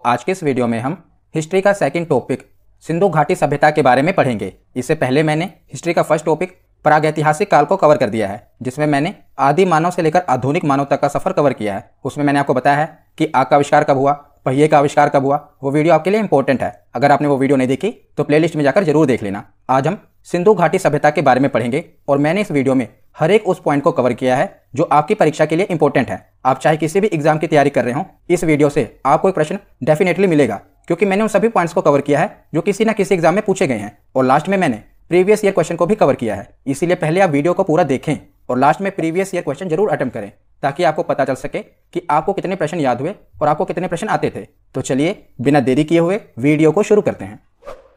आज के इस वीडियो में हम हिस्ट्री का सेकंड टॉपिक सिंधु घाटी सभ्यता के बारे में पढ़ेंगे। इससे पहले मैंने हिस्ट्री का फर्स्ट टॉपिक प्रागैतिहासिक काल को कवर कर दिया है, जिसमें मैंने आदि मानव से लेकर आधुनिक मानव तक का सफर कवर किया है। उसमें मैंने आपको बताया है कि आग का आविष्कार कब हुआ, पहिए का आविष्कार कब हुआ। वो वीडियो आपके लिए इंपॉर्टेंट है। अगर आपने वो वीडियो नहीं देखी तो प्लेलिस्ट में जाकर जरूर देख लेना। आज हम सिंधु घाटी सभ्यता के बारे में पढ़ेंगे और मैंने इस वीडियो में हर एक उस पॉइंट को कवर किया है जो आपकी परीक्षा के लिए इंपॉर्टेंट है। आप चाहे किसी भी एग्जाम की तैयारी कर रहे हो, इस वीडियो से आपको एक प्रश्न डेफिनेटली मिलेगा, क्योंकि मैंने उन सभी पॉइंट्स को कवर किया है जो किसी ना किसी एग्जाम में पूछे गए हैं और लास्ट में मैंने प्रीवियस ईयर क्वेश्चन को भी कवर किया है। इसीलिए पहले आप वीडियो को पूरा देखें और लास्ट में प्रीवियस ईयर क्वेश्चन जरूर अटेम्प्ट करें, ताकि आपको पता चल सके कि आपको कितने प्रश्न याद हुए और आपको कितने प्रश्न आते थे। तो चलिए बिना देरी किए हुए वीडियो को शुरू करते हैं।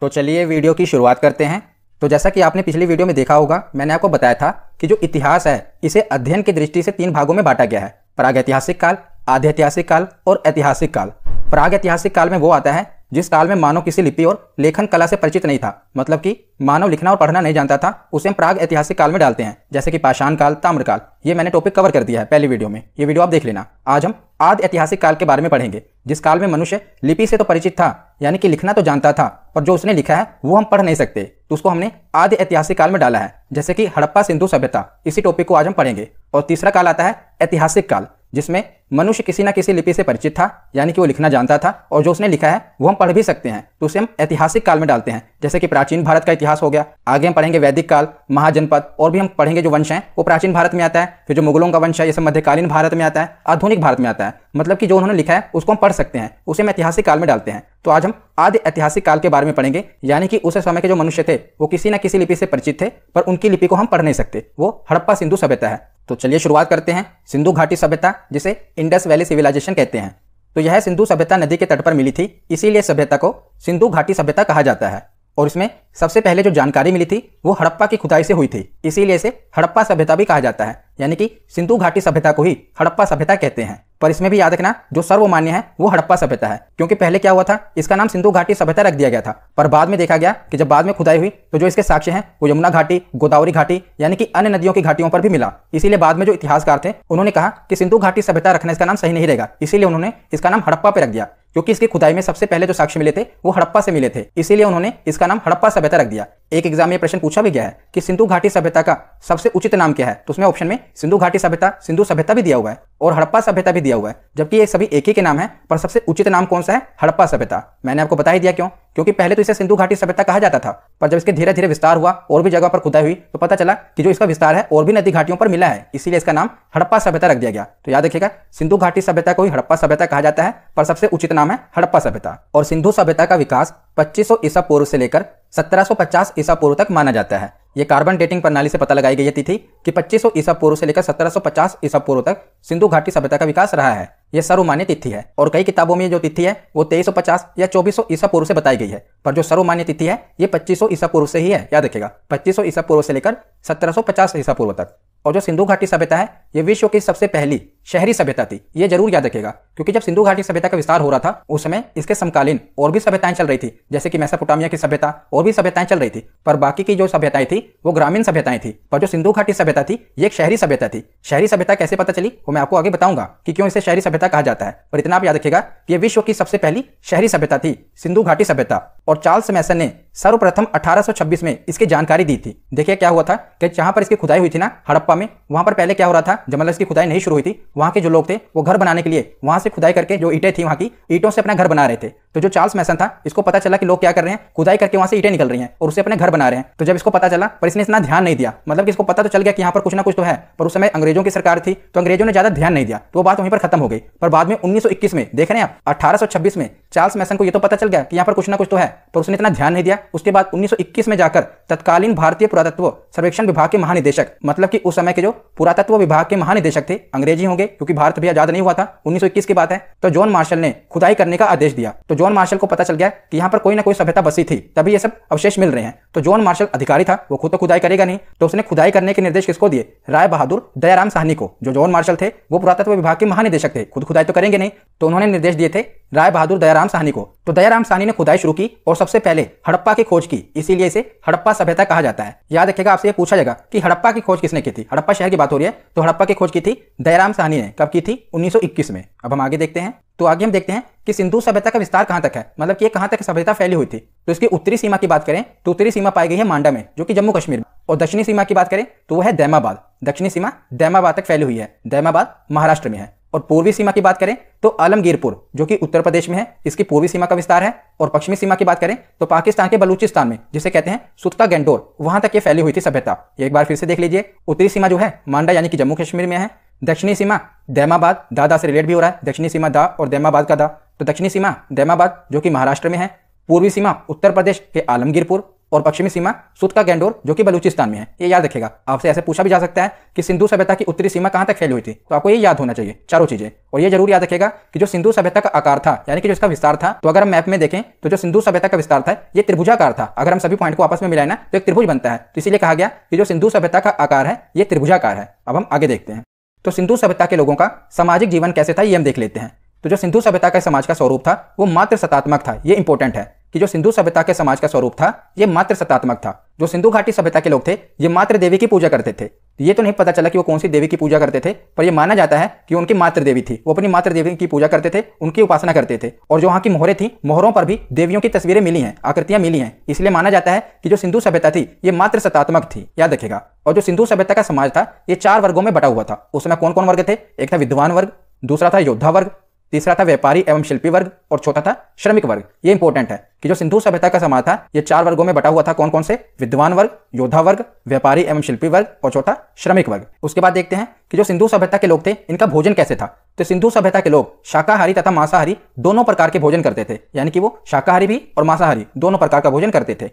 तो चलिए वीडियो की शुरुआत करते हैं। तो जैसा कि आपने पिछली वीडियो में देखा होगा, मैंने आपको बताया था कि जो इतिहास है इसे अध्ययन की दृष्टि से 3 भागों में बांटा गया है: प्रागैतिहासिक काल, आद्यऐतिहासिक काल और ऐतिहासिक काल। प्रागैतिहासिक काल में वो आता है जिस काल में मानव किसी लिपि और लेखन कला से परिचित नहीं था, मतलब कि मानव लिखना और पढ़ना नहीं जानता था, उसे हम प्राग ऐतिहासिक काल में डालते हैं, जैसे कि पाषाण काल, ताम्रकाल। ये मैंने टॉपिक कवर कर दिया है पहली वीडियो में, ये वीडियो आप देख लेना। आज हम आदि ऐतिहासिक काल के बारे में पढ़ेंगे, जिस काल में मनुष्य लिपि से तो परिचित था, यानी कि लिखना तो जानता था, पर जो उसने लिखा है वो हम पढ़ नहीं सकते, तो उसको हमने आदि ऐतिहासिक काल में डाला है, जैसे कि हड़प्पा सिंधु सभ्यता। इसी टॉपिक को आज हम पढ़ेंगे। और तीसरा काल आता है ऐतिहासिक काल, जिसमें मनुष्य किसी न किसी लिपि से परिचित था, यानी कि वो लिखना जानता था, और जो उसने लिखा है वो हम पढ़ भी सकते हैं, तो उसे हम ऐतिहासिक काल में डालते हैं, जैसे कि प्राचीन भारत का इतिहास हो गया। आगे हम पढ़ेंगे वैदिक काल, महाजनपद, और भी हम पढ़ेंगे जो वंश हैं वो प्राचीन भारत में आता है। फिर जो मुगलों का वंश है ये सब मध्यकालीन भारत में आता है, आधुनिक भारत में आता है, मतलब कि जो उन्होंने लिखा है उसको हम पढ़ सकते हैं, उसे हम ऐतिहासिक काल में डालते हैं। तो आज हम आदि ऐतिहासिक काल के बारे में पढ़ेंगे, यानी कि उस समय के जो मनुष्य थे वो किसी न किसी लिपि से परिचित थे, पर उनकी लिपि को हम पढ़ नहीं सकते। वो हड़प्पा सिंधु सभ्यता है। तो चलिए शुरुआत करते हैं। सिंधु घाटी सभ्यता, जिसे इंडस वैली सिविलाइजेशन कहते हैं, तो यह सिंधु सभ्यता नदी के तट पर मिली थी, इसीलिए सभ्यता को सिंधु घाटी सभ्यता कहा जाता है। और इसमें सबसे पहले जो जानकारी मिली थी वो हड़प्पा की खुदाई से हुई थी, इसीलिए इसे हड़प्पा सभ्यता भी कहा जाता है, यानी कि सिंधु घाटी सभ्यता को ही हड़प्पा सभ्यता कहते हैं। पर इसमें भी याद रखना, जो सर्वमान्य है वो हड़प्पा सभ्यता है, क्योंकि पहले क्या हुआ था, इसका नाम सिंधु घाटी सभ्यता रख दिया गया था, पर बाद में देखा गया कि जब बाद में खुदाई हुई तो जो इसके साक्ष्य हैं वो यमुना घाटी, गोदावरी घाटी, यानी कि अन्य नदियों की घाटियों पर भी मिला। इसीलिए बाद में जो इतिहासकार थे उन्होंने कहा कि सिंधु घाटी सभ्यता रखना इसका नाम सही नहीं रहेगा, इसीलिए उन्होंने इसका नाम हड़प्पा पे रख दिया, क्योंकि इसकी खुदाई में सबसे पहले जो साक्ष्य मिले थे वो हड़प्पा से मिले थे, इसीलिए उन्होंने इसका नाम हड़प्पा सभ्यता रख दिया। एक एग्जाम में प्रश्न पूछा भी गया है कि सिंधु घाटी सभ्यता का सबसे उचित नाम क्या है, तो उसमें ऑप्शन में सिंधु घाटी सभ्यता, सिंधु सभ्यता भी दिया हुआ है और हड़प्पा सभ्यता भी दिया हुआ है, जबकि ये सभी एक ही के नाम है, पर सबसे उचित नाम कौन सा है? हड़प्पा सभ्यता। मैंने आपको बता ही दिया क्यों, क्योंकि पहले तो इसे सिंधु घाटी सभ्यता कहा जाता था, पर जब इसके धीरे धीरे विस्तार हुआ और भी जगह पर खुदाई हुई तो पता चला कि जो इसका विस्तार है और भी नदी घाटियों पर मिला है, इसीलिए इसका नाम हड़प्पा सभ्यता रख दिया गया। तो याद रखिएगा, सिंधु घाटी सभ्यता को ही हड़प्पा सभ्यता कहा जाता है, पर सबसे उचित नाम है हड़प्पा सभ्यता। और सिंधु सभ्यता का विकास 2500 ईसा पूर्व से लेकर 1750 ईसा पूर्व तक माना जाता है। ये कार्बन डेटिंग प्रणाली से पता लगाई गई तिथि कि 2500 ईसा पूर्व से लेकर 1750 ईसा पूर्व तक सिंधु घाटी सभ्यता का विकास रहा है। यह सर्वमान्य तिथि है, और कई किताबों में जो तिथि है वो 2350 या 2400 ईसा पूर्व से बताई गई है, पर जो सर्वमान्य तिथि है ये 2500 ईसा पूर्व से ही है। याद रखिएगा, 2500 ईसा पूर्व से लेकर 1750 ईसा पूर्व तक। और जो सिंधु घाटी सभ्यता है ये विश्व की सबसे पहली शहरी सभ्यता थी, ये जरूर याद रखिएगा, क्योंकि जब सिंधु घाटी सभ्यता का विस्तार हो रहा था उस समय इसके समकालीन और भी सभ्यताएं चल रही थी, जैसे कि मेसोपोटामिया की सभ्यता, और भी सभ्यताएं चल रही थी, पर बाकी की जो सभ्यताएं थी वो ग्रामीण सभ्यताएं थी। पर जो सिंधु घाटी सभ्यता थी ये एक शहरी सभ्यता थी। शहरी सभ्यता कैसे पता चली वो मैं आपको आगे बताऊंगा कि क्यों इसे शहरी सभ्यता कहा जाता है, पर इतना आप याद रखिएगा कि ये विश्व की सबसे पहली शहरी सभ्यता थी, सिंधु घाटी सभ्यता। और चार्ल्स मैसन ने सर्वप्रथम 1826 में इसकी जानकारी दी थी। देखिए क्या हुआ था कि जहां पर इसकी खुदाई हुई थी ना हड़प्पा में, वहां पर पहले क्या हो रहा था, जब मतलब इसकी खुदाई नहीं शुरू हुई थी, वहां के जो लोग थे वो घर बनाने के लिए वहां से खुदाई करके जो ईंटें थी वहां की ईंटों से अपना घर बना रहे थे। तो जो चार्ल्स मैसन था इसको पता चला कि लोग क्या कर रहे हैं, खुदाई करके वहां से ईंटें निकल रही हैं और उससे अपने घर बना रहे हैं। तो जब इसको पता चला, पर इसने इतना ध्यान नहीं दिया, मतलब कि इसको पता तो चल गया कि यहाँ पर कुछ ना कुछ तो है, पर उस समय अंग्रेजों की सरकार थी तो अंग्रेजों ने ज्यादा ध्यान नहीं दिया, तो वो बात वहीं पर खत्म हो गई। पर बाद में 1921 में देख रहे हैं आप, 1826 में चार्ल्स मैसन को ये तो पता चल गया कि यहाँ पर कुछ ना कुछ तो है, पर उसने इतना ध्यान नहीं दिया। उसके बाद 1921 में जाकर तत्कालीन भारतीय पुरातत्व सर्वेक्षण विभाग के महानिदेशक, मतलब कि उस समय के जो पुरातत्व विभाग के महानिदेशक थे, अंग्रेजी होंगे क्योंकि भारत भी आजाद नहीं हुआ था, 1921 की बात है, तो जॉन मार्शल ने खुदाई करने का आदेश दिया। तो जॉन मार्शल को पता चल गया कि यहाँ पर कोई ना कोई सभ्यता बसी थी, तभी ये सब अवशेष मिल रहे हैं। तो जॉन मार्शल अधिकारी था, वो खुद तो खुदाई करेगा नहीं, तो उसने खुदाई करने के निर्देश किसको दिए? राय बहादुर दयाराम साहनी को। जो जॉन मार्शल थे वो पुरातत्व विभाग के महानिदेशक थे, खुद खुदाई तो करेंगे नहीं, तो उन्होंने निर्देश दिए थे राय बहादुर दयाराम दयाराम साहनी को। तो दयाराम साहनी ने खुदाई शुरू की और सबसे पहले हड़प्पा की खोज की, इसीलिए इसे हड़प्पा सभ्यता कहा जाता है। याद रखिएगा, आपसे ये पूछा जाएगा कि हड़प्पा की खोज किसने की थी। हड़प्पा शहर की बात हो रही है, तो हड़प्पा की खोज की थी दयाराम साहनी ने। कब की थी? 1921 में। अब हम आगे देखते हैं। तो आगे हम देखते हैं कि सिंधु सभ्यता का विस्तार कहां तक है, मतलब कि ये कहां तक सभ्यता फैली हुई थी। तो इसकी उत्तरी सीमा की बात करें तो उत्तरी सीमा पाई गई है मांडा में, जो कि जम्मू कश्मीर में। और दक्षिणी सीमा की बात करें तो वह है दैमाबाद। दक्षिणी सीमा दैमाबाद तक फैली हुई है। दैमाबाद महाराष्ट्र में है। और पूर्वी सीमा की बात करें तो आलमगीरपुर, जो कि उत्तर प्रदेश में है, इसकी पूर्वी सीमा का विस्तार है। और पश्चिमी सीमा की बात करें तो पाकिस्तान के बलूचिस्तान में, जिसे कहते हैं सुत्का गैंडोर, वहां तक ये फैली हुई थी सभ्यता। एक बार फिर से देख लीजिए। उत्तरी सीमा जो है मांडा यानी कि जम्मू कश्मीर में है। दक्षिणी सीमा दैमाबाद, दादा से रिलेट भी हो रहा है, दक्षिणी सीमा दा और दैमाबाद का दा। तो दक्षिणी सीमा दैमाबाद जो कि महाराष्ट्र में है। पूर्वी सीमा उत्तर प्रदेश के आलमगीरपुर और पश्चिमी सीमा सुत्का गैंडोर जो कि बलूचिस्तान में है। ये याद रखेगा। आपसे ऐसे पूछा भी जा सकता है कि सिंधु सभ्यता की उत्तरी सीमा कहां तक फैली हुई थी, तो आपको ये याद होना चाहिए चारों चीजें। और ये जरूर याद रखेगा कि जो सिंधु सभ्यता का आकार था, यानी कि जो इसका विस्तार था, तो अगर हम मैप में देखें तो जो सिंधु सभ्यता का विस्तार था ये त्रिभुजाकार था। अगर हम सभी पॉइंट को आपस में मिलाए ना तो एक त्रिभुज बनता है। तो इसीलिए कहा गया कि जो सिंधु सभ्यता का आकार है ये त्रिभुजाकार है। अब हम आगे देखते हैं। तो सिंधु सभ्यता के लोगों का सामाजिक जीवन कैसे था ये हम देख लेते हैं। तो जो सिंधु सभ्यता का समाज का स्वरूप था वो मात्र सत्तात्मक था। ये इंपॉर्टेंट है कि जो सिंधु सभ्यता के समाज का स्वरूप था ये मात्र सत्तात्मक था। जो सिंधु घाटी सभ्यता के लोग थे ये मात्र देवी की पूजा करते थे। ये तो नहीं पता चला कि वो कौन सी देवी की पूजा करते थे, पर यह माना जाता है कि उनकी मात्र देवी थी। वो अपनी मात्र देवी की पूजा करते थे, उनकी उपासना करते थे। और जो वहां की मोहरें थी, मोहरों पर भी देवियों की तस्वीरें मिली हैं, आकृतियां मिली हैं। इसलिए माना जाता है कि जो सिंधु सभ्यता थी ये मात्र सत्तात्मक थी। याद रखेगा। और जो सिंधु सभ्यता का समाज था ये 4 वर्गों में बटा हुआ था। उसमें कौन कौन वर्ग थे? एक था विद्वान वर्ग, दूसरा था योद्धा वर्ग, तीसरा था व्यापारी एवं शिल्पी वर्ग और चौथा था श्रमिक वर्ग। ये इंपॉर्टेंट है कि जो सिंधु सभ्यता का समाज था ये 4 वर्गों में बटा हुआ था। कौन कौन से? विद्वान वर्ग, योद्धा वर्ग, व्यापारी एवं शिल्पी वर्ग और चौथा श्रमिक वर्ग। उसके बाद देखते हैं कि जो सिंधु सभ्यता के लोग थे इनका भोजन कैसे था। तो सिंधु सभ्यता के लोग शाकाहारी तथा मांसाहारी दोनों प्रकार के भोजन करते थे, यानी कि वो शाकाहारी भी और मांसाहारी दोनों प्रकार का भोजन करते थे।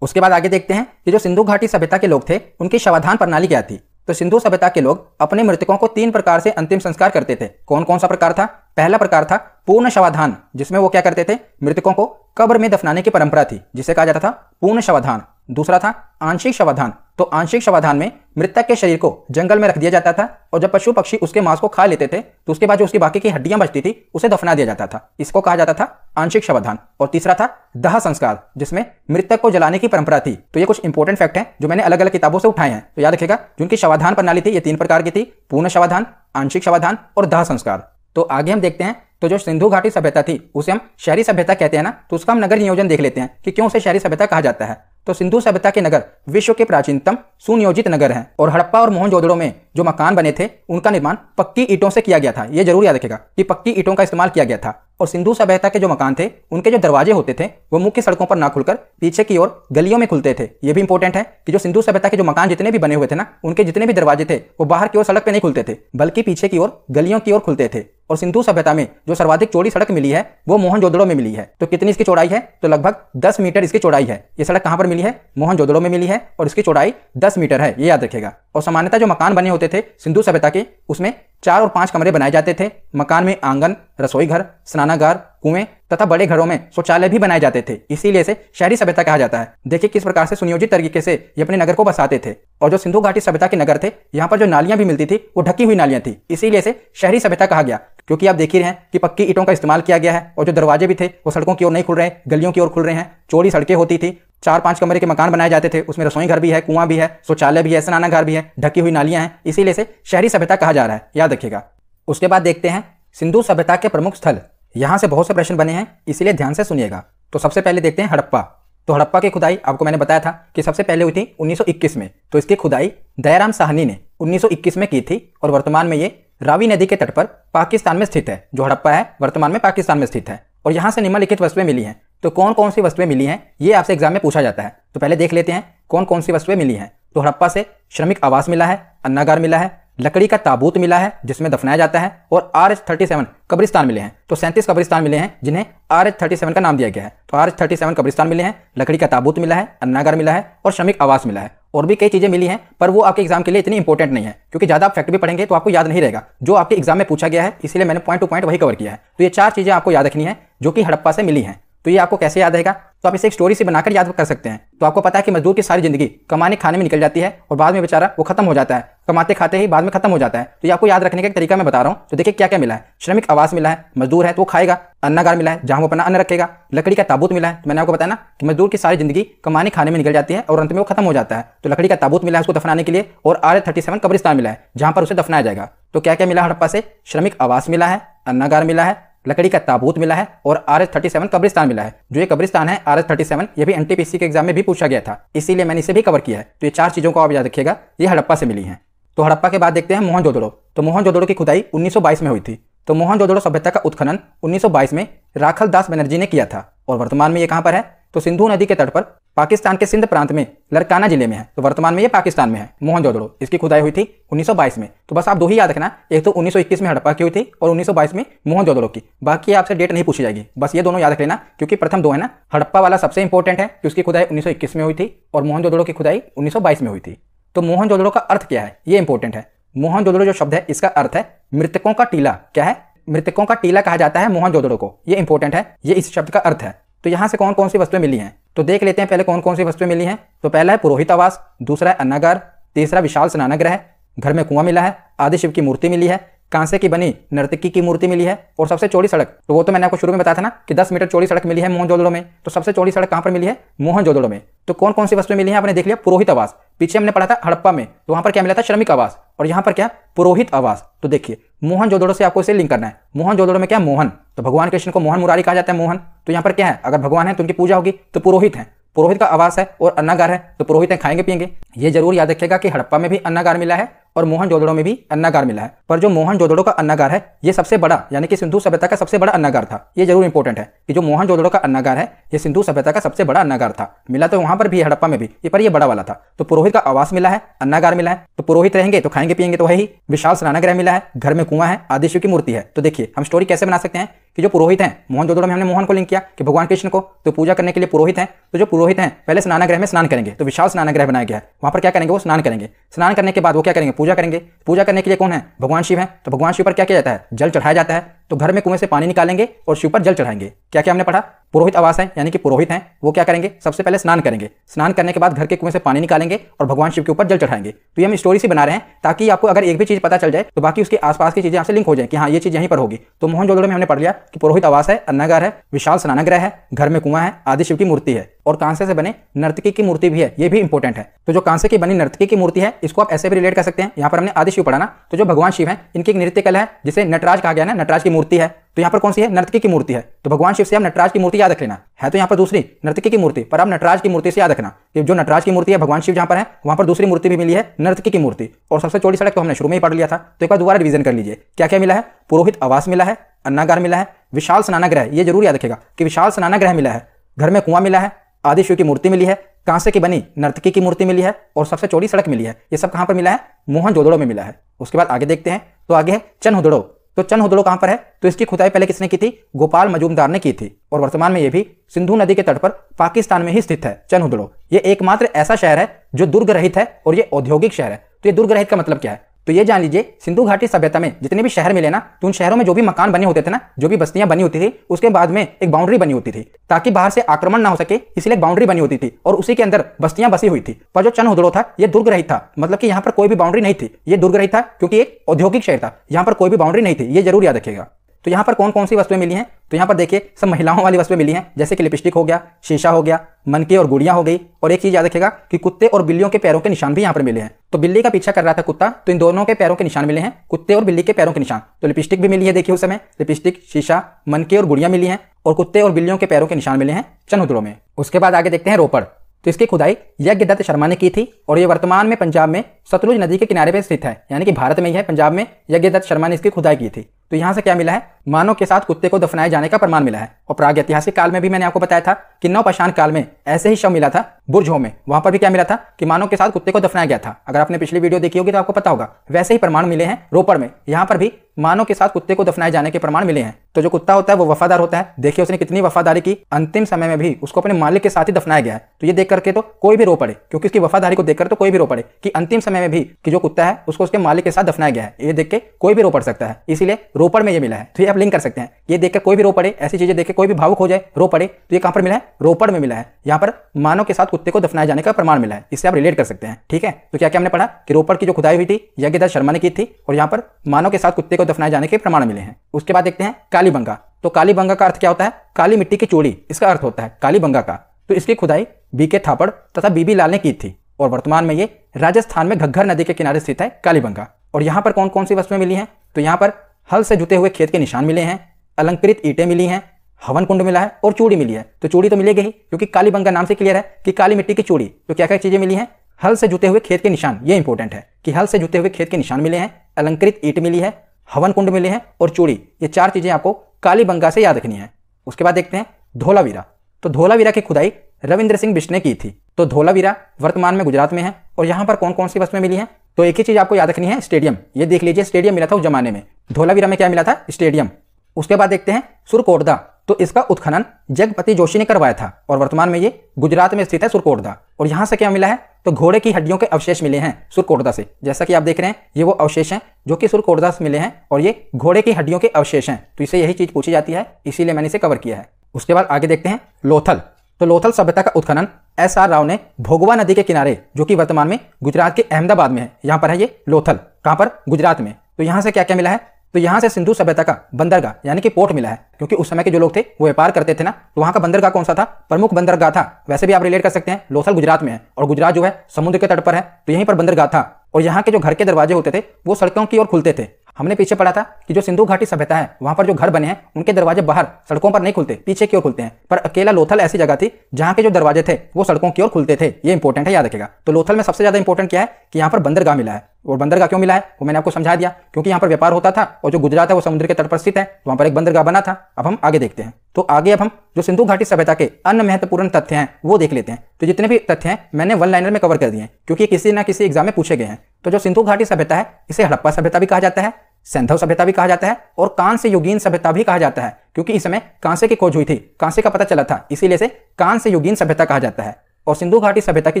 उसके बाद आगे देखते हैं कि जो सिंधु घाटी सभ्यता के लोग थे उनकी शवाधान प्रणाली क्या थी। तो सिंधु सभ्यता के लोग अपने मृतकों को 3 प्रकार से अंतिम संस्कार करते थे। कौन कौन सा प्रकार था? पहला प्रकार था पूर्ण शवाधान, जिसमें वो क्या करते थे? मृतकों को कब्र में दफनाने की परंपरा थी, जिसे कहा जाता था पूर्ण शवाधान। दूसरा था आंशिक शवाधान। तो आंशिक शवाधान में मृतक के शरीर को जंगल में रख दिया जाता था और जब पशु पक्षी उसके मांस को खा लेते थे तो उसके बाद जो उसकी बाकी की हड्डियां बचती थी उसे दफना दिया जाता था। इसको कहा जाता था आंशिक शवाधान। और तीसरा था दाह संस्कार, जिसमें मृतक को जलाने की परंपरा थी। तो ये कुछ इंपॉर्टेंट फैक्ट है जो मैंने अलग अलग किताबों से उठाए हैं। तो याद रखेगा, जिनकी शवाधान प्रणाली थी ये 3 प्रकार की थी, पूर्ण शवाधान, आंशिक शवाधान और दाह संस्कार। तो आगे हम देखते हैं। तो जो सिंधु घाटी सभ्यता थी उसे हम शहरी सभ्यता कहते हैं ना, तो उसका हम नगर नियोजन देख लेते हैं कि क्यों उसे शहरी सभ्यता कहा जाता है। तो सिंधु सभ्यता के नगर विश्व के प्राचीनतम सुनियोजित नगर हैं। और हड़प्पा और मोहनजोदड़ो में जो मकान बने थे उनका निर्माण पक्की ईंटों से किया गया था। ये जरूर याद रखेगा कि पक्की ईंटों का इस्तेमाल किया गया था। और सिंधु सभ्यता के जो मकान थे उनके जो दरवाजे होते थे वो मुख्य सड़कों पर ना खुलकर पीछे की ओर गलियों में खुलते थे। ये भी इंपॉर्टेंट है कि जो सिंधु सभ्यता के जो मकान जितने भी बने हुए थे ना, उनके जितने भी दरवाजे थे वो बाहर की ओर सड़क पे नहीं खुलते थे, बल्कि पीछे की ओर गलियों की ओर खुलते थे। और सिंधु सभ्यता में जो सर्वाधिक चौड़ी सड़क मिली है वो मोहनजोदड़ो में मिली है। तो कितनी इसकी चौड़ाई है? तो लगभग 10 मीटर इसकी चौड़ाई है। ये सड़क कहां पर मिली है? मोहनजोदड़ो में मिली है और इसकी चौड़ाई 10 मीटर है। ये याद रखेगा। और सामान्यतः जो मकान बने होते थे सिंधु सभ्यता के, उसमें 4 और 5 कमरे बनाए जाते थे। मकान में आंगन, रसोई घर, स्नानागार, कुएं तथा बड़े घरों में शौचालय भी बनाए जाते थे। इसीलिए इसे शहरी सभ्यता कहा जाता है। देखिए किस प्रकार से सुनियोजित तरीके से ये अपने नगर को बसाते थे। और जो सिंधु घाटी सभ्यता के नगर थे यहाँ पर जो नालियां भी मिलती थी वो ढकी हुई नालियां थी, इसीलिए इसे शहरी सभ्यता कहा गया। क्योंकि आप देख ही रहे हैं कि पक्की ईंटों का इस्तेमाल किया गया है और जो दरवाजे भी थे वो सड़कों की ओर नहीं खुल रहे, गलियों की ओर खुल रहे हैं। चौड़ी सड़कें होती थी, 4-5 कमरे के मकान बनाए जाते थे, उसमें रसोई घर भी है, कुआं भी है, शौचालय भी है, स्नानागार भी है, ढकी हुई नालियां हैं, इसीलिए इसे शहरी सभ्यता कहा जा रहा है। याद रखिएगा। उसके बाद देखते हैं सिंधु सभ्यता के प्रमुख स्थल। यहां से बहुत से प्रश्न बने हैं, इसीलिए ध्यान से सुनिएगा। तो सबसे पहले देखते हैं हड़प्पा। तो हड़प्पा की खुदाई आपको मैंने बताया था कि सबसे पहले हुई थी 1921 में। तो इसकी खुदाई दयाराम साहनी ने 1921 में की थी और वर्तमान में ये रावी नदी के तट पर पाकिस्तान में स्थित है। जो हड़प्पा है वर्तमान में पाकिस्तान में स्थित है और यहां से निम्नलिखित वस्तुएं मिली हैं। तो कौन कौन सी वस्तुएं मिली हैं ये आपसे एग्जाम में पूछा जाता है। तो पहले देख लेते हैं कौन कौन सी वस्तुएं मिली हैं। तो हड़प्पा से श्रमिक आवास मिला है, अन्नागार मिला है, लकड़ी का ताबूत मिला है जिसमें दफनाया जाता है और RH37 कब्रिस्तान मिले हैं। तो 37 कब्रिस्तान मिले हैं जिन्हें RH37 का नाम दिया गया है। तो RH37 कब्रिस्तान मिले हैं, लकड़ी का ताबूत मिला है, अन्नागार मिला है और श्रमिक आवास मिला है। और भी कई चीजें मिली हैं पर वो आपके एग्जाम के लिए इतनी इंपॉर्टेंट नहीं है, क्योंकि ज्यादा आप फैक्ट भी पढ़ेंगे तो आपको याद नहीं रहेगा जो आपके एग्जाम में पूछा गया है। इसलिए मैंने पॉइंट टू पॉइंट वही कवर किया है। तो ये 4 चीजें आपको याद रखनी है जो कि हड़प्पा से मिली हैं। तो ये आपको कैसे याद रहेगा? तो आप इसे एक स्टोरी से बनाकर याद कर सकते हैं। तो आपको पता है कि मजदूर की सारी जिंदगी कमाने खाने में निकल जाती है और बाद में बेचारा वो खत्म हो जाता है, कमाते खाते ही बाद में खत्म हो जाता है। तो ये आपको याद रखने का एक तरीका मैं बता रहा हूँ। तो देखिए क्या क्या मिला है। श्रमिक आवास मिला है, मजदूर है तो वो खाएगा। अन्नागार मिला है जहां वो अपना अन्न रखेगा। लकड़ी का ताबूत मिला है, मैंने आपको बताया ना कि मजदूर की सारी जिंदगी कमाने खाने में निकल जाती है और अंत में वो खत्म हो जाता है। तो लकड़ी का ताबूत मिला है उसको दफनाने के लिए, और R37 कब्रिस्तान मिला है जहां पर उसे दफनाया जाएगा। तो क्या क्या मिला हड़प्पा से? श्रमिक आवास मिला है, अन्नागार मिला है, लकड़ी का ताबूत मिला है और R37 कब्रिस्तान मिला है। जो ये कब्रिस्तान है R37, ये भी NTPC के एग्जाम में भी पूछा गया था, इसीलिए मैंने इसे भी कवर किया है। तो ये 4 चीजों को आप याद रखिएगा, ये हड़प्पा से मिली हैं। तो हड़प्पा के बाद देखते हैं मोहनजोदड़ो। तो मोहनजोदड़ो की खुदाई 1922 में हुई थी। तो मोहनजोदड़ो सभ्यता का उत्खनन 1922 में राखल दास बनर्जी ने किया था। और वर्तमान में ये कहां पर है? तो सिंधु नदी के तट पर पाकिस्तान के सिंध प्रांत में लरकाना जिले में है। तो वर्तमान में ये पाकिस्तान में है मोहनजोदड़ो। इसकी खुदाई हुई थी 1922 में। तो बस आप 2 ही याद रखना, एक तो 1921 में हड़प्पा की हुई थी और 1922 में मोहनजोदड़ो की। बाकी आपसे डेट नहीं पूछी जाएगी, बस ये दोनों याद रख लेना, क्योंकि प्रथम 2 है ना। हड़प्पा वाला सबसे इंपॉर्टेंट है कि उसकी खुदाई 1921 में हुई थी और मोहनजोदड़ो की खुदाई 1922 में हुई थी। तो मोहनजोदड़ो का अर्थ क्या है, ये इंपॉर्टेंट है। मोहनजोदड़ो जो शब्द है इसका अर्थ है मृतकों का टीला। क्या है? मृतकों का टीला कहा जाता है मोहनजोदड़ो को। ये इंपॉर्टेंट है, ये इस शब्द का अर्थ है। तो यहां से कौन कौन सी वस्तुएं मिली हैं तो देख लेते हैं पहले कौन कौन सी वस्तुएं मिली हैं। तो पहला है पुरोहित आवास, दूसरा है अन्नागार, तीसरा विशाल स्नानगृह, घर में कुआं मिला है, आदि शिव की मूर्ति मिली है, कांसे की बनी नर्तकी की मूर्ति मिली है और सबसे चौड़ी सड़क। तो वो तो मैंने आपको शुरू में बताया था ना कि 10 मीटर चौड़ी सड़क मिली है मोहनजोदड़ो में। तो सबसे चौड़ी सड़क कहां पर मिली है? मोहनजोदड़ो में। तो कौन कौन सी वस्तुएं मिली हैं आपने देख लिया। पुरोहित आवास, पीछे हमने पढ़ा था हड़प्पा में, तो वहां पर क्या मिला था? श्रमिक आवास। और यहां पर क्या? पुरोहित आवास। तो देखिए मोहनजोदड़ो से आपको इसे लिंक करना है। मोहनजोदड़ो में क्या? मोहन। तो भगवान कृष्ण को मोहन मुरारी कहा जाता है, मोहन। तो यहां पर क्या है? अगर भगवान है तो उनकी पूजा होगी, तो पुरोहित है, पुरोहित का आवास है और अन्नागार है, तो पुरोहित है, खाएंगे पिएंगे। ये जरूर याद रखिएगा कि हड़प्पा में भी अन्नागार मिला है और मोहनजोदड़ो में भी अन्नागार मिला है। पर जो मोहनजोदड़ो का अन्नागार है ये सबसे बड़ा, यानी कि सिंधु सभ्यता का सबसे बड़ा अन्नागार था। ये जरूर इंपॉर्टेंट है कि जो मोहनजोदड़ो का अन्नागार है ये सिंधु सभ्यता का सबसे बड़ा अन्नागार था। मिला तो वहां पर भी, हड़प्पा में भी, ये पर ये बड़ा वाला था। तो पुरोहित का आवास मिला है, अन्नागार मिला है, तो पुरोहित रहेंगे तो खाएंगे पिएंगे तो है ही। विशाल स्नानगृह मिला है, घर में कुआं है, आदि शिव की मूर्ति है। तो देखिए हम स्टोरी कैसे बना सकते हैं कि जो पुरोहित हैं, मोहनजोदड़ो में हमने मोहन को लिंक किया कि भगवान कृष्ण को, तो पूजा करने के लिए पुरोहित हैं। तो जो पुरोहित हैं पहले स्नानगृह में स्नान करेंगे, तो विशाल स्नानगृह बनाया गया है, वहां पर क्या करेंगे? वो स्नान करेंगे। स्नान करने के बाद वो क्या करेंगे? पूजा करेंगे। पूजा करने के लिए कौन है? भगवान शिव है। तो भगवान शिव पर क्या किया जाता है? जल चढ़ाया जाता है। तो घर में कुएं से पानी निकालेंगे और शिव पर जल चढ़ाएंगे। क्या क्या हमने पढ़ा? पुरोहित आवास है, यानी कि पुरोहित हैं, वो क्या करेंगे? सबसे पहले स्नान करेंगे। स्नान करने के बाद घर के कुएं से पानी निकालेंगे और भगवान शिव के ऊपर जल चढ़ाएंगे। तो ये हम स्टोरी से बना रहे हैं ताकि आपको अगर एक भी चीज पता चल जाए तो बाकी उसके आसपास की चीजें आपसे लिंक हो जाए कि हाँ ये चीज यहीं पर होगी। तो मोहनजोदड़ो में हमने पढ़ लिया कि पुरोहित आवास है, अन्नागार है, विशाल स्नानगृह है, घर में कुआं है, आदि शिव की मूर्ति है और कांसे से बने नर्तकी की मूर्ति भी है। ये भी इंपॉर्टेंट है। तो जो कांसे की बनी नर्तकी की मूर्ति है इसको आप ऐसे भी रिलेट कर सकते हैं। यहाँ पर हमने आदि शिव पढ़ा ना, तो जो भगवान शिव है इनकी एक नृत्य कला है जिसे नटराज कहा गया ना, नटराज की मूर्ति है। तो यहाँ पर कौन सी है? नर्तकी की मूर्ति है। तो भगवान शिव से आप नटराज की मूर्ति याद रख लेना है। तो यहाँ पर दूसरी नर्तकी की मूर्ति, पर आप नटराज की मूर्ति से याद रखना कि जो नटराज की मूर्ति है भगवान शिव जहाँ पर है वहां पर दूसरी मूर्ति भी मिली है, नर्तकी की मूर्ति। और सबसे चौड़ी सड़क तो हमने शुरू में ही पढ़ लिया था, तो एक बार दोबारा रिवीजन कर लीजिए। क्या क्या मिला है? पुरोहित आवास मिला है, अन्नागार मिला है, विशाल स्नानगृह, ये जरूर याद रखेगा कि विशाल स्नानगृह मिला है, घर में कुआं मिला है, आदि शिव की मूर्ति मिली है, कांसे की बनी नर्तकी की मूर्ति मिली है और सबसे चौड़ी सड़क मिली है। ये सब कहां पर मिला है? मोहनजोदड़ो में मिला है। उसके बाद आगे देखते हैं, तो आगे है चनहुदड़ो। तो चनहुदड़ो कहां पर है? तो इसकी खुदाई पहले किसने की थी? गोपाल मजूमदार ने की थी और वर्तमान में ये भी सिंधु नदी के तट पर पाकिस्तान में ही स्थित है चनहुदड़ो। ये एकमात्र ऐसा शहर है जो दुर्ग रहित है और ये औद्योगिक शहर है। तो ये दुर्ग रहित का मतलब क्या है? तो ये जान लीजिए सिंधु घाटी सभ्यता में जितने भी शहर मिले ना, तो उन शहरों में जो भी मकान बने होते थे ना, जो भी बस्तियां बनी होती थी, उसके बाद में एक बाउंड्री बनी होती थी ताकि बाहर से आक्रमण ना हो सके, इसलिए एक बाउंड्री बनी होती थी और उसी के अंदर बस्तियां बसी हुई थी। पर जो चनहुदड़ो था ये दुर्ग रहित था, मतलब कि यहाँ पर कोई भी बाउंड्री नहीं थी। ये दुर्ग रहित था क्योंकि एक औद्योगिक शहर था, यहाँ पर कोई भी बाउंड्री नहीं थी। ये जरूर याद रखिएगा। तो यहाँ पर कौन कौन सी वस्तुएं मिली हैं? तो यहाँ पर देखिए सब महिलाओं वाली वस्तुएं मिली हैं, जैसे कि लिपस्टिक हो गया, शीशा हो गया, मनके और गुड़ियां हो गई। और एक चीज याद रखेगा कि कुत्ते और बिल्लियों के पैरों के निशान भी यहाँ पर मिले हैं। तो बिल्ली का पीछा कर रहा था कुत्ता, तो इन दोनों के पैरों के निशान मिले हैं, कुत्ते और बिल्ली के पैरों के निशान। तो लिपस्टिक भी मिली है, देखिए उस समय लिपस्टिक, शीशा, मनके और गुड़ियां मिली हैं और कुत्ते और बिल्लियों के पैरों के निशान मिले हैं चनहुदड़ो में। उसके बाद आगे देखते हैं रोपड़। तो इसकी खुदाई यज्ञदत्त शर्मा ने की थी और ये वर्तमान में पंजाब में सतलुज नदी के किनारे पर स्थित है, यानी कि भारत में ही है, पंजाब में यज्ञदत्त शर्मा ने इसकी खुदाई की थी। तो यहाँ से क्या मिला है? मानव के साथ कुत्ते को दफनाए जाने का प्रमाण मिला है। और प्रागैतिहासिक काल में भी मैंने आपको बताया था कि नवपाषाण काल में ऐसे ही शव मिला था बुर्जों में, वहां पर भी क्या मिला था कि मानव के साथ कुत्ते को दफनाया गया था। अगर आपने पिछली वीडियो देखी होगी तो आपको पता होगा। वैसे ही प्रमाण मिले हैं रोपड़ में, यहाँ पर भी मानव के साथ कुत्ते को दफनाए जाने के प्रमाण मिले हैं। तो जो कुत्ता होता है वो वफादार होता है, देखिए उसने कितनी वफादारी की, अंतिम समय में भी उसको अपने मालिक के साथ ही दफनाया गया है। तो ये देख करके तो कोई भी रो पड़े, क्योंकि उसकी वफादारी को देखकर तो कोई भी रो पड़े कि अंतिम समय समय में भी कि जो कुत्ता है उसको उसके मालिक के साथ दफनाया गया है, ये देख के कोई भी रो पड़ सकता है, इसीलिए रोपड़ में ये मिला है। तो ये आप लिंक कर सकते हैं, ये देख कर कोई भी रो पड़े, ऐसी चीजें देख के कोई भी भावुक हो जाए, रो पड़े, तो ये कहां पर मिला है? रोपड़ में मिला है। यहाँ पर मानव के साथ कुत्ते को दफनाए जाने का प्रमाण मिला है, इससे आप रिलेट कर सकते हैं। ठीक है, तो क्या क्या हमने पढ़ा कि रोपड़ की जो खुदाई हुई थी यज्ञदत्त शर्मा ने की थी और यहाँ पर मानव के साथ कुत्ते को दफनाए जाने के प्रमाण मिले हैं। उसके बाद देखते हैं कालीबंगा। तो कालीबंगा का अर्थ क्या होता है? काली मिट्टी की चूड़ी, इसका अर्थ होता है कालीबंगा का। तो इसकी खुदाई बीके थापड़ तथा बीबी लाल ने की थी और वर्तमान में ये राजस्थान में घग्गर नदी के किनारे स्थित है कालीबंगा। और यहाँ पर कौन कौन सी वस्तुएं मिली हैं? तो यहाँ पर हल से जुते हुए खेत के निशान मिले हैं, अलंकृत ईंटें मिली हैं, हवन कुंड मिला है और चूड़ी मिली है। तो चूड़ी तो मिलेगी ही, क्योंकि कालीबंगा नाम से क्लियर है कि काली मिट्टी की चूड़ी। तो क्या क्या चीजें मिली हैं? हल से जुते हुए खेत के निशान, ये इंपॉर्टेंट है कि हल से जुते हुए खेत के निशान मिले हैं, अलंकृत ईंट मिली है, हवन कुंड मिले हैं और चूड़ी। ये चार चीजें आपको कालीबंगा से याद रखनी है। उसके बाद देखते हैं धोलावीरा। तो धोलावीरा की खुदाई रविंद्र सिंह बिष्ट ने की थी। तो धोलावीरा वर्तमान में गुजरात में है और यहाँ पर कौन कौन सी वस्तुएं मिली हैं? तो एक ही चीज आपको याद रखनी है, स्टेडियम। ये देख लीजिए, स्टेडियम मिला था उस जमाने में। धोलावीरा में क्या मिला था? स्टेडियम। उसके बाद देखते हैं सुरकोटदा। तो इसका उत्खनन जगपति जोशी ने करवाया था और वर्तमान में ये गुजरात में स्थित है, सुरकोटदा। और यहाँ से क्या मिला है? तो घोड़े की हड्डियों के अवशेष मिले हैं सुरकोटदा से। जैसा कि आप देख रहे हैं, ये वो अवशेष हैं जो कि सुरकोटदा से मिले हैं और ये घोड़े की हड्डियों के अवशेष हैं। तो इससे यही चीज पूछी जाती है, इसीलिए मैंने इसे कवर किया है। उसके बाद आगे देखते हैं लोथल। तो लोथल सभ्यता का उत्खनन SR राव ने भोगवा नदी के किनारे, जो कि वर्तमान में गुजरात के अहमदाबाद में है, यहाँ पर है ये लोथल। कहाँ पर? गुजरात में। तो यहाँ से क्या क्या मिला है? तो यहाँ से सिंधु सभ्यता का बंदरगाह यानी कि पोर्ट मिला है, क्योंकि उस समय के जो लोग थे वो व्यापार करते थे ना, तो वहाँ का बंदरगाह कौन सा था? प्रमुख बंदरगाह था। वैसे भी आप रिलेट कर सकते हैं, लोथल गुजरात में है और गुजरात जो है समुद्र के तट पर है, तो यहीं पर बंदरगाह था। और यहाँ के जो घर के दरवाजे होते थे वो सड़कों की ओर खुलते थे। हमने पीछे पढ़ा था कि जो सिंधु घाटी सभ्यता है वहां पर जो घर बने हैं उनके दरवाजे बाहर सड़कों पर नहीं खुलते, पीछे की ओर खुलते हैं। पर अकेला लोथल ऐसी जगह थी जहां के जो दरवाजे थे वो सड़कों की ओर खुलते थे। ये इंपॉर्टेंट है, याद रखेगा। तो लोथल में सबसे ज्यादा इंपॉर्टेंट क्या है कि यहाँ पर बंदरगाह मिला है। और बंदरगाह क्यों मिला है वो मैंने आपको समझा दिया, क्योंकि यहाँ पर व्यापार होता था और जो गुजरात है वो समुद्र के तट पर स्थित है, वहां पर एक बंदरगाह बना था। अब हम आगे देखते हैं। तो आगे अब हम जो सिंधु घाटी सभ्यता के अन्य महत्वपूर्ण तथ्य हैं वो देख लेते हैं। तो जितने भी तथ्य हैं मैंने वन लाइनर में कवर कर दिए हैं, क्योंकि किसी ना किसी एग्जाम में पूछे गए हैं। तो जो सिंधु घाटी सभ्यता है इसे हड़प्पा सभ्यता भी कहा जाता है, सैंधव सभ्यता भी कहा जाता है और कांस्य युगीन सभ्यता भी कहा जाता है, क्योंकि इस समय कांसे की खोज हुई थी, कांसे का पता चला था, इसीलिए इसे कांस्य युगीन सभ्यता कहा जाता है। और सिंधु घाटी सभ्यता की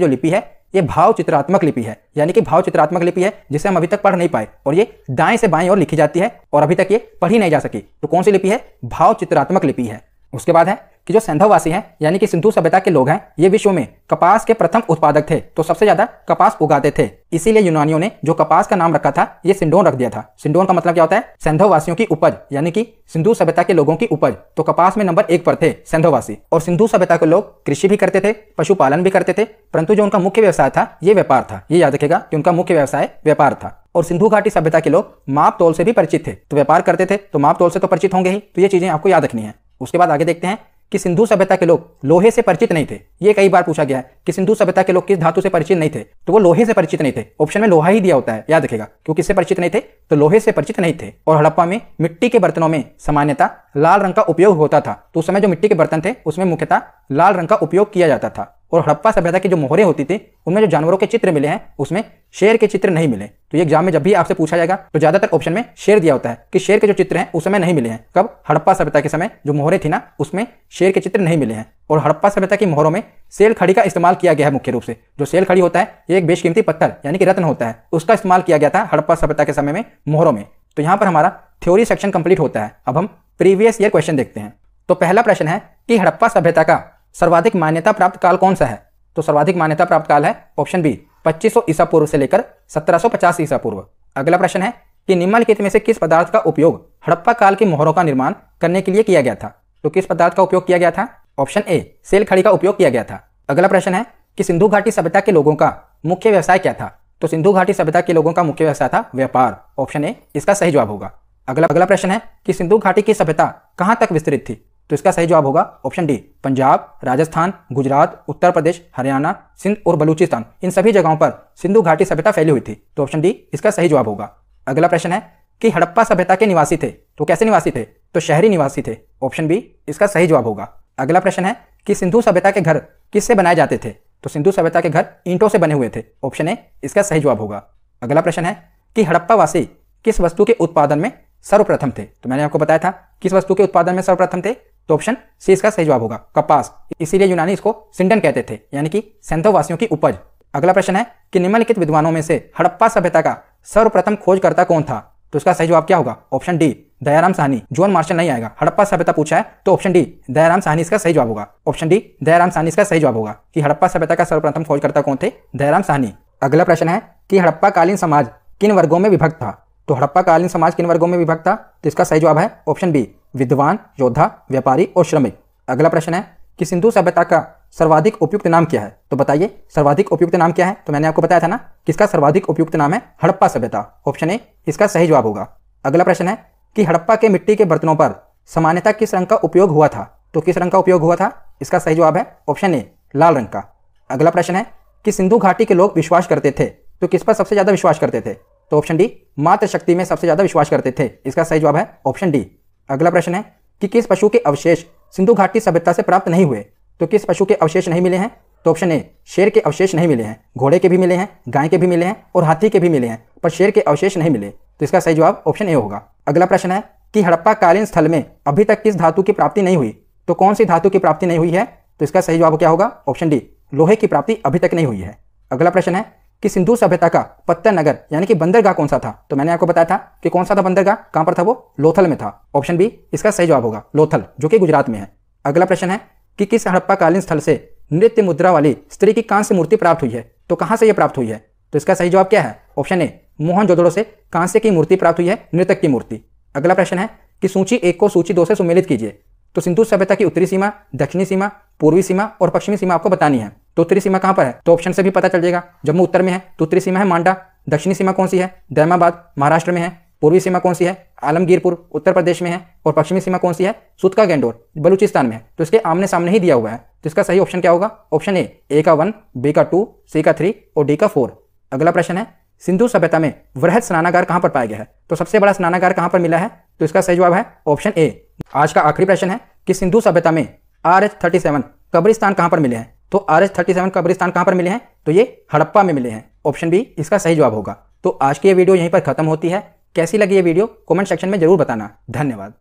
जो लिपि है ये भाव चित्रात्मक लिपि है, यानी कि भाव चित्रात्मक लिपि है जिसे हम अभी तक पढ़ नहीं पाए और ये दाएं से बाएं ओर लिखी जाती है और अभी तक ये पढ़ी नहीं जा सकी। तो कौन सी लिपि है? भाव चित्रात्मक लिपि है। उसके बाद है कि जो सैंधववासी हैं यानी कि सिंधु सभ्यता के लोग हैं, ये विश्व में कपास के प्रथम उत्पादक थे, तो सबसे ज्यादा कपास उगाते थे। इसीलिए यूनानियों ने जो कपास का नाम रखा था ये सिंडोन रख दिया था। सिंडोन का मतलब क्या होता है? सैंधववासियों की उपज, यानी कि सिंधु सभ्यता के लोगों की उपज। तो कपास में नंबर 1 पर थे सैंधववासी। और सिंधु सभ्यता के लोग कृषि भी करते थे, पशुपालन भी करते थे, परंतु जो उनका मुख्य व्यवसाय था ये व्यापार था। ये याद रखेगा कि उनका मुख्य व्यवसाय व्यापार था। और सिंधु घाटी सभ्यता के लोग माप तोल से भी परिचित थे, तो व्यापार करते थे तो माप तोल से तो परिचित होंगे ही। तो ये चीजें आपको याद रखनी है। उसके बाद आगे देखते हैं कि सिंधु सभ्यता के लोग लोहे से परिचित नहीं थे। ये कई बार पूछा गया है कि सिंधु सभ्यता के लोग किस धातु से परिचित नहीं थे, तो वो लोहे से परिचित नहीं थे। ऑप्शन में लोहा ही दिया होता है, याद रखेगा। क्यों किससे परिचित नहीं थे? तो लोहे से परिचित नहीं थे। और हड़प्पा में मिट्टी के बर्तनों में सामान्यतः लाल रंग का उपयोग होता था, तो उस समय जो मिट्टी के बर्तन थे उसमें मुख्यतः लाल रंग का उपयोग किया जाता था। और हड़प्पा सभ्यता की जो मोहरें होती थी उनमें जो जानवरों के चित्र मिले हैं उसमें शेर के चित्र नहीं मिले। तो ये एग्जाम में जब भी आपसे पूछा जाएगा तो ज्यादातर ऑप्शन में शेर दिया होता है कि शेर के जो चित्र हैं उस समय नहीं मिले हैं। कब? हड़प्पा सभ्यता के समय जो मोहरें थी ना उसमें शेर के चित्र नहीं मिले हैं। और हड़प्पा सभ्यता की मोहरों में सेल खड़ी का इस्तेमाल किया गया है। मुख्य रूप से जो सेल खड़ी होता है ये एक बेशकीमती पत्थर यानी कि रत्न होता है, उसका इस्तेमाल किया गया था हड़प्पा सभ्यता के समय में मोहरों में। तो यहाँ पर हमारा थ्योरी सेक्शन कंप्लीट होता है। अब हम प्रीवियस ईयर क्वेश्चन देखते हैं। तो पहला प्रश्न है कि हड़प्पा सभ्यता का सर्वाधिक मान्यता प्राप्त काल कौन सा है? तो सर्वाधिक मान्यता प्राप्त काल है ऑप्शन बी 2500 ईसा पूर्व से लेकर 1750 ईसा पूर्व। अगला प्रश्न है कि निम्नलिखित में से किस पदार्थ का उपयोग हड़प्पा काल की मोहरों का निर्माण करने के लिए किया गया था? तो किस पदार्थ का उपयोग किया गया था? ऑप्शन ए सेल खड़ी का उपयोग किया गया था। अगला प्रश्न है कि सिंधु घाटी सभ्यता के लोगों का मुख्य व्यवसाय क्या था? तो सिंधु घाटी सभ्यता के लोगों का मुख्य व्यवसाय था व्यापार। ऑप्शन ए इसका सही जवाब होगा। अगला प्रश्न है कि सिंधु घाटी की सभ्यता कहां तक विस्तृत थी? तो इसका सही जवाब होगा ऑप्शन डी पंजाब, राजस्थान, गुजरात, उत्तर प्रदेश, हरियाणा, सिंध और बलूचिस्तान, इन सभी जगहों पर सिंधु घाटी सभ्यता फैली हुई थी। तो ऑप्शन डी इसका सही जवाब होगा। अगला प्रश्न है कि हड़प्पा सभ्यता के निवासी थे, तो कैसे निवासी थे? तो शहरी निवासी थे। ऑप्शन बी इसका सही जवाब होगा। अगला प्रश्न है कि सिंधु सभ्यता के घर किससे बनाए जाते थे? तो सिंधु सभ्यता के घर ईंटों से बने हुए थे। ऑप्शन ए इसका सही जवाब होगा। अगला प्रश्न है कि हड़प्पा वासी किस वस्तु के उत्पादन में सर्वप्रथम थे? तो मैंने आपको बताया था किस वस्तु के उत्पादन में सर्वप्रथम थे, तो ऑप्शन सी इसका सही जवाब होगा, कपास। इसीलिए यूनानी इसको सिंडन कहते थे, यानी कि सैंधववासियों की उपज। अगला प्रश्न है कि निम्नलिखित विद्वानों में से हड़प्पा सभ्यता का सर्वप्रथम खोजकर्ता कौन था? तो इसका सही जवाब क्या होगा? Option D Dayaram Sahni. John Marshall नहीं आएगा, हड़प्पा सभ्यता पूछा है तो ऑप्शन डी दयाराम साहनी इसका सही जवाब होगा। ऑप्शन डी दयाराम साहनी इसका सही जवाब होगा कि हड़प्पा सभ्यता का सर्वप्रथम खोजकर्ता कौन थे? दयाराम साहनी। अगला प्रश्न है कि हड़प्पा कालीन समाज किन वर्गों में विभक्त था? तो हड़प्पा कालीन समाज किन वर्गों में विभक्त था? तो इसका सही जवाब है ऑप्शन बी विद्वान, योद्धा, व्यापारी और श्रमिक। अगला प्रश्न है कि सिंधु सभ्यता का सर्वाधिक उपयुक्त नाम क्या है? तो बताइए सर्वाधिक उपयुक्त नाम क्या है? तो मैंने आपको बताया था ना कि इसका सर्वाधिक उपयुक्त नाम है हड़प्पा सभ्यता। ऑप्शन ए इसका सही जवाब होगा। अगला प्रश्न है कि हड़प्पा के मिट्टी के बर्तनों पर सामान्यतः किस रंग का उपयोग हुआ था? तो किस रंग का उपयोग हुआ था? इसका सही जवाब है ऑप्शन ए लाल रंग का। अगला प्रश्न है कि सिंधु घाटी के लोग विश्वास करते थे तो किस पर सबसे ज्यादा विश्वास करते थे? तो ऑप्शन डी मातृ शक्ति में सबसे ज्यादा विश्वास करते थे। इसका सही जवाब है ऑप्शन डी। अगला प्रश्न है कि किस पशु के अवशेष सिंधु घाटी सभ्यता से प्राप्त नहीं हुए? तो किस पशु के अवशेष नहीं मिले हैं? तो ऑप्शन ए शेर के अवशेष नहीं मिले हैं, घोड़े के भी मिले हैं, गाय के भी मिले हैं और हाथी के भी मिले हैं, पर शेर के अवशेष नहीं मिले। तो इसका सही जवाब ऑप्शन ए होगा। अगला प्रश्न है कि हड़प्पा कालीन स्थल में अभी तक किस धातु की प्राप्ति नहीं हुई? तो कौन सी धातु की प्राप्ति नहीं हुई है? तो इसका सही जवाब क्या होगा? ऑप्शन डी लोहे की प्राप्ति अभी तक नहीं हुई है। अगला प्रश्न है कि सिंधु सभ्यता का पत्तन नगर यानी कि बंदरगाह कौन सा था? तो मैंने आपको बताया था कि कौन सा था बंदरगाह, कहां पर था वो? लोथल में था। ऑप्शन बी इसका सही जवाब होगा लोथल, जो कि गुजरात में है। अगला प्रश्न है कि किस हड़प्पा कालीन स्थल से नृत्य मुद्रा वाली स्त्री की कांस्य मूर्ति प्राप्त हुई है? तो कहां से यह प्राप्त हुई है? तो इसका सही जवाब क्या है? ऑप्शन ए मोहनजोदड़ो से कांस्य की मूर्ति प्राप्त हुई है, नृतक की मूर्ति। अगला प्रश्न है कि सूची 1 को सूची 2 से सुमेलित कीजिए। तो सिंधु सभ्यता की उत्तरी सीमा, दक्षिणी सीमा, पूर्वी सीमा और पश्चिमी सीमा आपको बतानी है। तो उत्तरी सीमा कहां पर है? तो ऑप्शन से भी पता चल जाएगा। जम्मू उत्तर में है तो उत्तरी सीमा है मांडा। दक्षिणी सीमा कौन सी है? दैमाबाद महाराष्ट्र में है। पूर्वी सीमा कौन सी है? आलमगीरपुर उत्तर प्रदेश में है। और पश्चिमी सीमा कौन सी है? सुतका गेंडोर बलूचिस्तान में है। तो इसके आमने सामने ही दिया हुआ है। तो इसका सही ऑप्शन क्या होगा? ऑप्शन ए का 1, बी का 2, सी का 3 और डी का 4। अगला प्रश्न है सिंधु सभ्यता में वृहद स्नानागार कहां पर पाया गया है? तो सबसे बड़ा स्नानागार कहां पर मिला है? तो इसका सही जवाब है ऑप्शन ए। आज का आखिरी प्रश्न है कि सिंधु सभ्यता में RH37 कब्रिस्तान कहां पर मिले हैं? तो RH37 कब्रिस्तान कहां पर मिले हैं? तो ये हड़प्पा में मिले हैं। ऑप्शन बी इसका सही जवाब होगा। तो आज की ये वीडियो यहीं पर खत्म होती है। कैसी लगी ये वीडियो कमेंट सेक्शन में जरूर बताना। धन्यवाद।